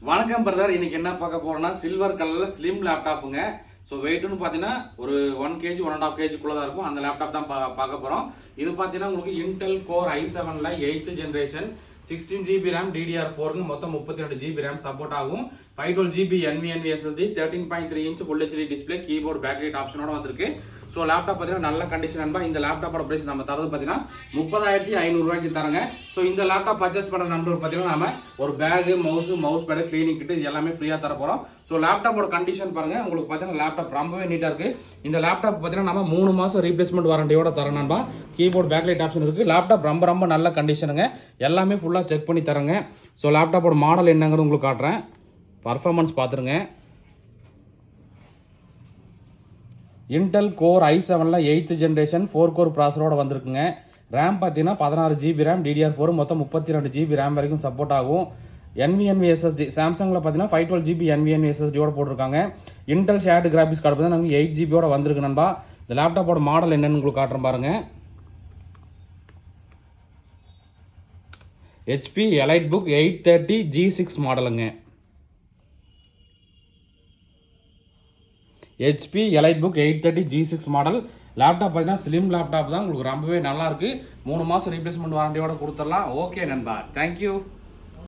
வணக்கம் பிரதர். இன்னைக்கு என்ன பார்க்க போறோம்னா சில்வர் கலர்ல ஸ்லிம் லேப்டாப்புங்க. ஸோ வெயிட்னு பார்த்தீங்கன்னா ஒரு 1 kg 1.5 kg தான் இருக்கும். அந்த லேப்டாப் தான் பார்க்க போகிறோம். இது பார்த்தீங்கன்னா உங்களுக்கு இன்டெல் கோர் i7ல 8th ஜென்ரேஷன் 16 GB RAM DDR4ங்க மொத்தம் 32 GB RAM சப்போர்ட் ஆகும். 512 GB NVMe SSD 13.3 inch Full HD display keyboard battery ஆப்ஷனோட வந்திருக்கு. ஸோ லேப்டாப் பார்த்தீங்கன்னா நல்ல கண்டிஷன் நண்பா. இந்த லேப்டாப்போட பிரைஸ் நம்ம தரது பார்த்தீங்கன்னா 30,500 ரூபாய்க்கு தரங்க. ஸோ இந்த லேப்டாப் பர்ச்சேஸ் பண்ணுற நம்பர் பார்த்தீங்கன்னா நம்ம ஒரு பேகு மவுஸ் பேடு கிளீனிங் கிட்டு இது எல்லாமே ஃப்ரீயாக தர போகிறோம். ஸோ லேப்டாப்போட கண்டிஷன் பாருங்கள். உங்களுக்கு பார்த்தீங்கன்னா லேப்டாப் ரொம்பவே நீட்டாக இருக்குது. இந்த லேப்டாப் பார்த்தீங்கன்னா நம்ம 3 மாதம் ரீப்ளேஸ்மெண்ட் வாரண்டியோட தரோம் நண்பா. கீபோர்டு பேக்லைட் ஆப்ஷன் இருக்குது. லேப்டாப் ரொம்ப நல்ல கண்டிஷனுங்க. எல்லாமே ஃபுல்லாக செக் பண்ணி தரங்க. ஸோ லேப்டாப்போட மாடல் என்னங்கிறது உங்களுக்கு காட்டுறேன். பர்ஃபார்மன்ஸ் பார்த்துருங்க. இன்டெல் கோர் i7ல 8th ஜென்ரேஷன் 4 கோர் ப்ராசரோட வந்திருக்குங்க. ரேம் பார்த்தீங்கன்னா 16 GB RAM DDR4 மொத்தம் 32 GB RAM வரைக்கும் சப்போர்ட் ஆகும். NVMe SSD சாம்சங்கில் பார்த்தீங்கன்னா 512 GB NVMe SSDயோட போட்டிருக்காங்க. இன்டெல் ஷேர்டு கிராஃபிக்ஸ் கார்டு பார்த்தீங்கன்னா நமக்கு 8 GBயோட வந்திருக்கு நண்பா. இந்த லேப்டாப்போட மாடல் என்னன்னு உங்களுக்கு காட்டுறேன் பாருங்க. HP EliteBook 830 G6 மாடலுங்க. HP EliteBook 830 G6 model laptop பார்த்தீங்கன்னா ஸ்லிம் லேப்டாப் தான். உங்களுக்கு ரொம்பவே நல்லா இருக்கு. 3 மாதம் ரீப்ளேஸ்மெண்ட் வாரண்டியோட கொடுத்துடலாம். ஓகே நண்பா, தேங்க்யூ.